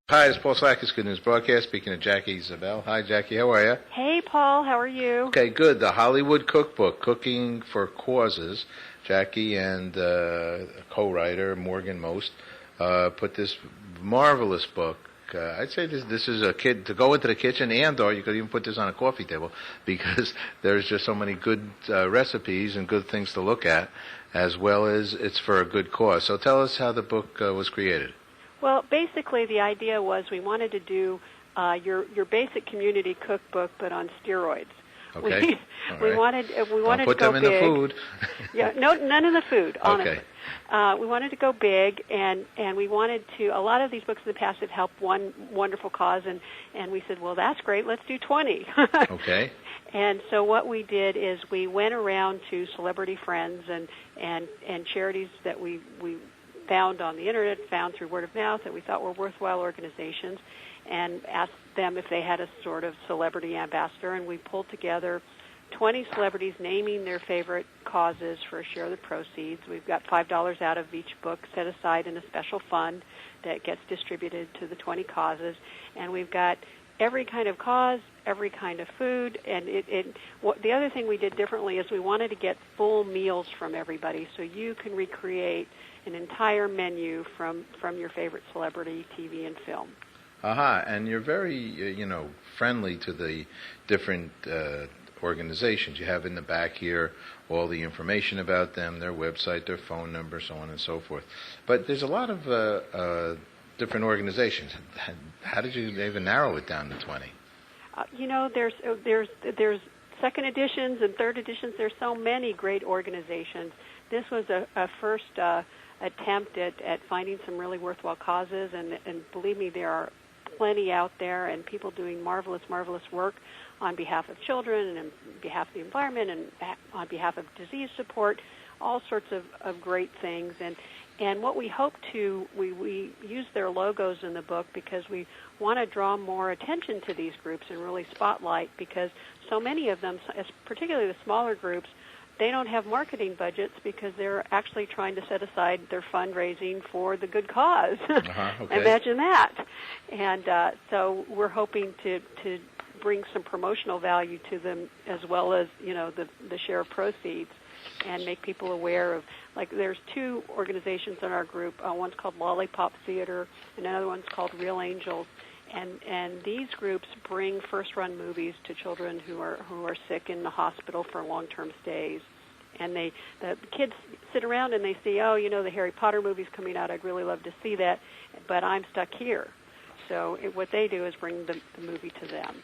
Hi, it's Paul Slackis, Good News Broadcast, speaking to Jackie Zabel. Hi, Jackie, how are you? Hey, Paul, how are you? Okay, good. The Hollywood Cookbook, Cooking for Causes. Jackie and a co-writer, Morgan Most, put this marvelous book. I'd say this is a kid to go into the kitchen, or you could even put this on a coffee table, because there's just so many good recipes and good things to look at, as well as it's for a good cause. So tell us how the book was created. Well, basically, the idea was we wanted to do your basic community cookbook, but on steroids. Okay. We wanted Don't to put go them big. in the food. Yeah, no, none of the food. Honestly, Okay. we wanted to go big, and we wanted to. A lot of these books in the past have helped one wonderful cause, and we said, well, that's great. Let's do 20. Okay. And so what we did is we went around to celebrity friends and charities that we found on the internet, found through word of mouth that we thought were worthwhile organizations, and asked them if they had a sort of celebrity ambassador, and we pulled together 20 celebrities naming their favorite causes for a share of the proceeds. We've got $5 out of each book set aside in a special fund that gets distributed to the 20 causes, and we've got every kind of cause, every kind of food, and the other thing we did differently is we wanted to get full meals from everybody, so you can recreate an entire menu from your favorite celebrity, TV, and film. And you're very, friendly to the different organizations. You have in the back here all the information about them, their website, their phone number, so on and so forth. But there's a lot of different organizations. How did you even narrow it down to 20? There's second editions and third editions. There's so many great organizations. This was a first attempt at finding some really worthwhile causes, and believe me, there are plenty out there, and people doing marvelous work on behalf of children and on behalf of the environment and on behalf of disease support, all sorts of great things. And what we hope to, we use their logos in the book because we want to draw more attention to these groups and really spotlight, because so many of them, particularly the smaller groups, they don't have marketing budgets because they're actually trying to set aside their fundraising for the good cause. Okay. Imagine that. And so we're hoping to bring some promotional value to them, as well as, the share of proceeds, and make people aware of, like, there's two organizations in our group. One's called Lollipop Theater, and another one's called Real Angels. And these groups bring first-run movies to children who are sick in the hospital for long-term stays. And the kids sit around and they see, the Harry Potter movie's coming out. I'd really love to see that, but I'm stuck here. So what they do is bring the movie to them.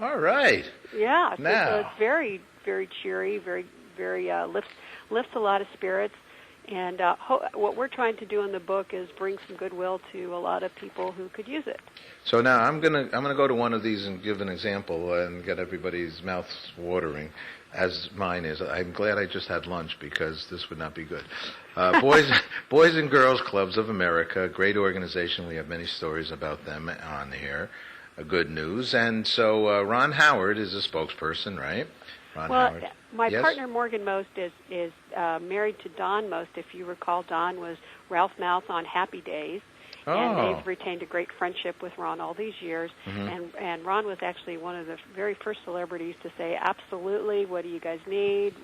All right. Yeah. Now. So it's very, very cheery, very, very lifts a lot of spirits. And what we're trying to do in the book is bring some goodwill to a lot of people who could use it. So now I'm gonna go to one of these and give an example and get everybody's mouths watering, as mine is. I'm glad I just had lunch, because this would not be good. Boys and Girls Clubs of America, a great organization. We have many stories about them on here. Good news. And so Ron Howard is a spokesperson, right? Ron Howard. My Yes? partner Morgan Most is married to Don Most. If you recall, Don was Ralph Malph on Happy Days. Oh. And they've retained a great friendship with Ron all these years. Mm-hmm. And Ron was actually one of the very first celebrities to say, absolutely, what do you guys need?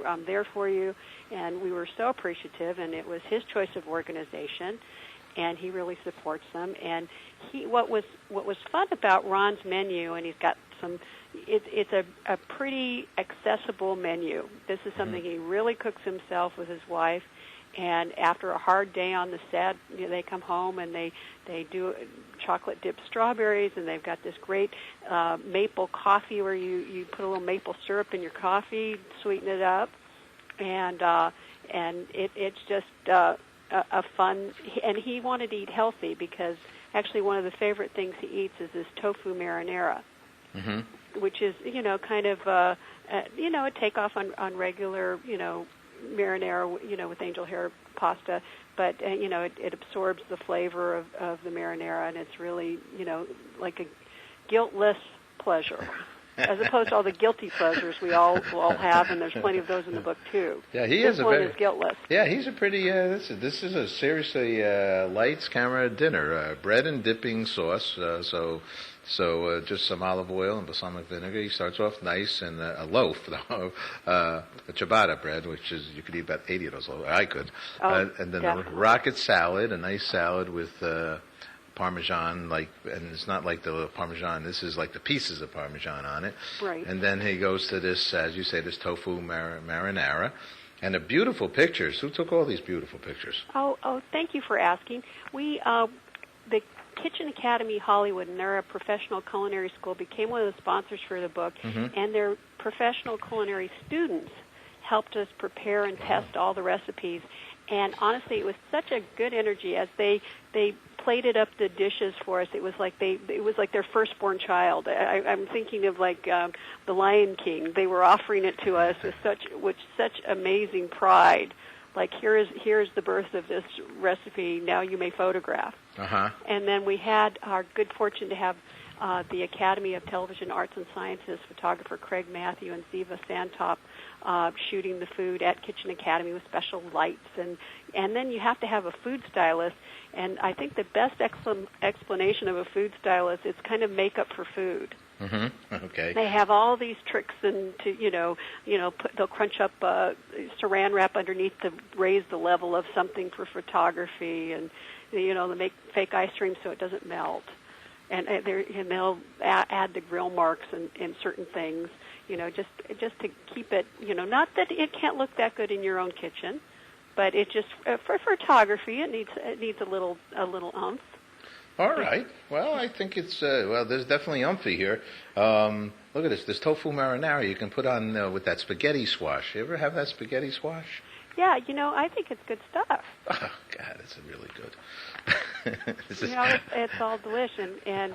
I'm there for you. And we were so appreciative, and it was his choice of organization, and he really supports them. And what was fun about Ron's menu, and he's got some, it's a pretty accessible menu. This is something he really cooks himself with his wife. And after a hard day on the set, they come home and they do chocolate dipped strawberries, and they've got this great maple coffee where you put a little maple syrup in your coffee, sweeten it up, and it's just a fun. And he wanted to eat healthy, because actually one of the favorite things he eats is this tofu marinara, which is kind of a takeoff on regular marinara, with angel hair pasta, but it absorbs the flavor of the marinara, and it's really like a guiltless pleasure. as opposed to all the guilty pleasures we all have, and there's plenty of those in the book too. Yeah, he this is one is guiltless. Yeah, he's a pretty. This is a seriously lights camera dinner. Bread and dipping sauce. So just some olive oil and balsamic vinegar. He starts off nice, and a loaf, a ciabatta bread, which is you could eat about 80 of those loaves. I could. And then a rocket salad, a nice salad with Parmesan, and it's not like the Parmesan. This is like the pieces of Parmesan on it. Right. And then he goes to this, as you say, this tofu marinara, and the beautiful pictures. Who took all these beautiful pictures? Oh, thank you for asking. We the Kitchen Academy Hollywood, and they're a professional culinary school, became one of the sponsors for the book, and their professional culinary students helped us prepare and test all the recipes. And honestly, it was such a good energy as they plated up the dishes for us. It was like their firstborn child. I'm thinking of like the Lion King. They were offering it to us with such amazing pride. Like here's the birth of this recipe. Now you may photograph. And then we had our good fortune to have the Academy of Television Arts and Sciences photographer Craig Matthew and Ziva Santop shooting the food at Kitchen Academy with special lights, and then you have to have a food stylist. And I think the best explanation of a food stylist is kind of makeup for food. Okay. They have all these tricks, and they'll crunch up saran wrap underneath to raise the level of something for photography, and they make fake ice cream so it doesn't melt, and they'll add the grill marks and certain things, just to keep it, not that it can't look that good in your own kitchen, but it just for photography it needs a little oomph. All right. Well, I think it's there's definitely umphy here. Look at this tofu marinara you can put on with that spaghetti squash. You ever have that spaghetti squash? Yeah, I think it's good stuff. Oh God, it's really good. It's all delicious, and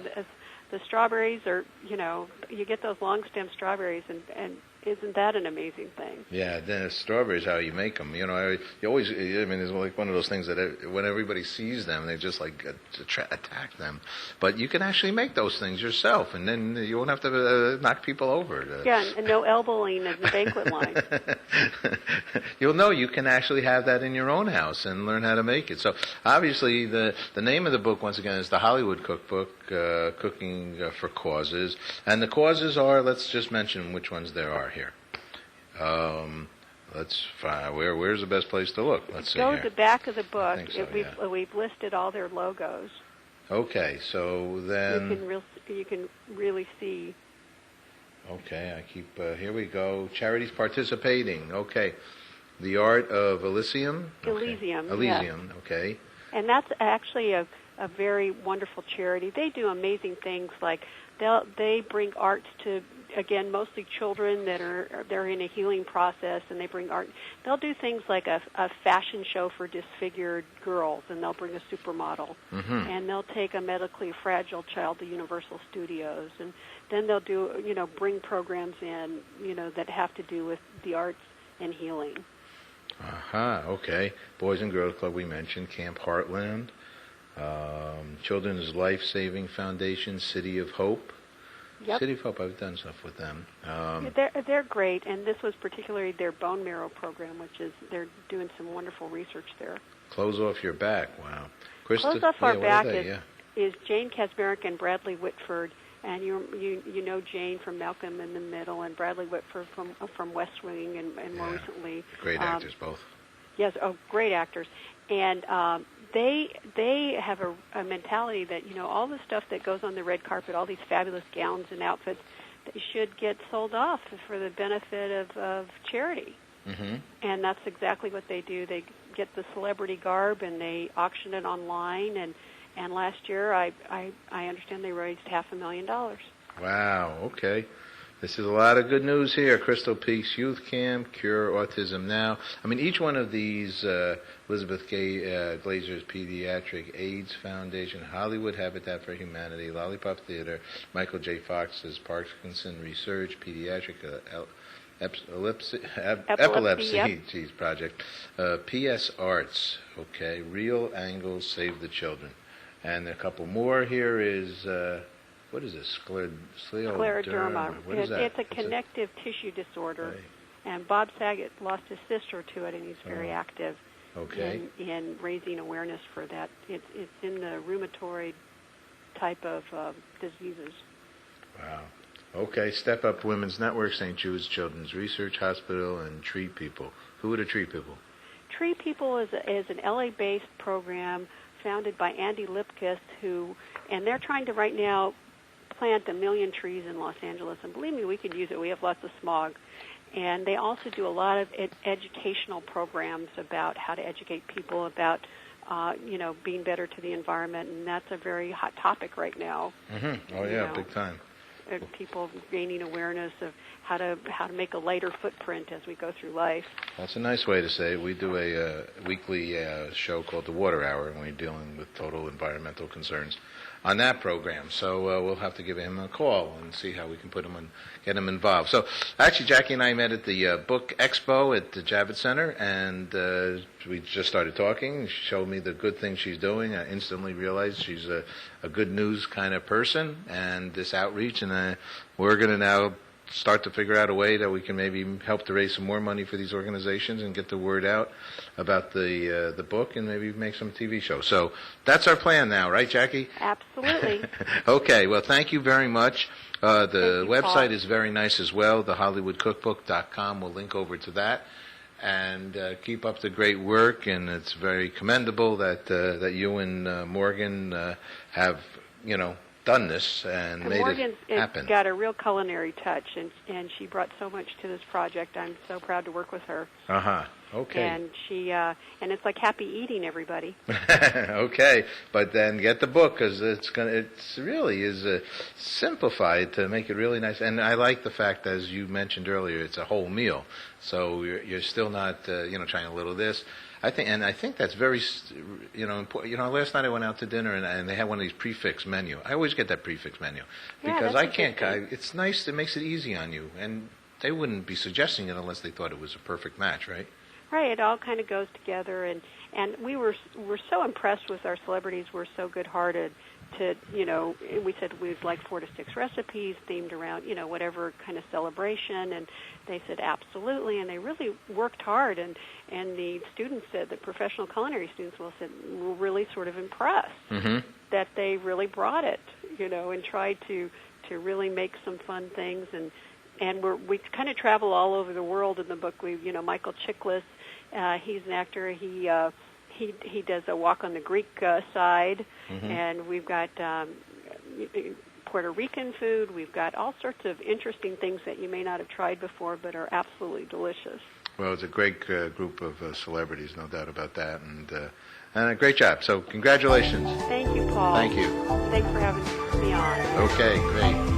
the strawberries are, you get those long stem strawberries, and isn't that an amazing thing? Yeah, then the strawberries, how you make them. You always, it's like one of those things that when everybody sees them, they just like attack them. But you can actually make those things yourself, and then you won't have to knock people over. Yeah, and no elbowing in the banquet line. You'll know you can actually have that in your own house and learn how to make it. So obviously the name of the book, once again, is the Hollywood Cookbook, Cooking for Causes. And the causes are, let's just mention which ones there are here. Let's find where's the best place to look. Let's see. Go here. to the back of the book. So, we've listed all their logos. Okay, so then you can really see. Okay, I keep. Here we go. Charities participating. Okay, the Art of Elysium. Elysium. Elysium. Yes. Okay. And that's actually a very wonderful charity. They do amazing things like they bring arts to, again, mostly children they're in a healing process, and they bring art. They'll do things like a fashion show for disfigured girls, and they'll bring a supermodel, and they'll take a medically fragile child to Universal Studios, and then they'll do bring programs in that have to do with the arts and healing. Okay. Boys and Girls Club we mentioned, Camp Heartland. Children's Life Saving Foundation, City of Hope. Yep. City of Hope, I've done stuff with them. They're great, and this was particularly their bone marrow program, which is they're doing some wonderful research there. Close Off Your Back, wow. Close Off Our Back is Jane Kasmerick and Bradley Whitford, and you know Jane from Malcolm in the Middle, and Bradley Whitford from West Wing, and more recently. Great actors, both. Yes, great actors, and they have a mentality that all the stuff that goes on the red carpet, all these fabulous gowns and outfits, they should get sold off for the benefit of charity. And that's exactly what they do. They get the celebrity garb and they auction it online, and last year I understand they raised $500,000. Wow. Okay. This is a lot of good news here. Crystal Peaks Youth Camp, Cure Autism Now. I mean, each one of these, Elizabeth Glazer's Pediatric AIDS Foundation, Hollywood Habitat for Humanity, Lollipop Theater, Michael J. Fox's Parkinson Research, Pediatric Epilepsy Project, PS Arts, okay, Real Angles Save the Children. And a couple more here is... what is this? Scleroderma. What is that? It's a connective tissue disorder. Right. And Bob Saget lost his sister to it, and he's very active in raising awareness for that. It's in the rheumatoid type of diseases. Wow. Okay, Step Up Women's Network, St. Jude's Children's Research Hospital, and Treat People. Who are the Treat People? Treat People is an LA-based program founded by Andy Lipkiss, and they're trying to right now plant 1 million trees in Los Angeles. And believe me, we could use it. We have lots of smog. And they also do a lot of educational programs about how to educate people about, being better to the environment. And that's a very hot topic right now. Mm-hmm. Oh, yeah, big time. People gaining awareness of how to make a lighter footprint as we go through life. That's a nice way to say it. We do a weekly show called The Water Hour, and we're dealing with total environmental concerns on that program. So we'll have to give him a call and see how we can get him involved. So actually, Jackie and I met at the book expo at the Javits Center, and we just started talking. She showed me the good things she's doing. I instantly realized she's a good news kind of person, and this outreach, and we're going to now start to figure out a way that we can maybe help to raise some more money for these organizations and get the word out about the book, and maybe make some TV shows. So that's our plan now, right, Jackie? Absolutely. Okay, well, thank you very much. The website Paul. is very nice as well, the HollywoodCookbook.com. We'll link over to that. And keep up the great work, and it's very commendable that you and Morgan have, done this and made Morgan's it happen. got a real culinary touch, and she brought so much to this project. I'm so proud to work with her. Okay. And she and it's like happy eating, everybody. Okay, but then get the book, because it's really is simplified to make it really nice. And I like the fact, as you mentioned earlier, it's a whole meal, so you're still not trying a little this. I think that's very, important. Last night I went out to dinner and they had one of these prefix menu. I always get that prefix menu because I can't. It's nice. It makes it easy on you, and they wouldn't be suggesting it unless they thought it was a perfect match, right? Right. It all kind of goes together, and we're so impressed with our celebrities. We're so good-hearted. We said we'd like 4 to 6 recipes themed around, whatever kind of celebration, and they said absolutely, and they really worked hard, and the students said, the professional culinary students were really sort of impressed that they really brought it, and tried to really make some fun things, and we kind of travel all over the world in the book. Michael Chiklis, he's an actor. He does a walk on the Greek side, and we've got Puerto Rican food. We've got all sorts of interesting things that you may not have tried before, but are absolutely delicious. Well, it's a great group of celebrities, no doubt about that, and a great job. So congratulations. Thank you, Paul. Thank you. Thanks for having me on. Okay, great.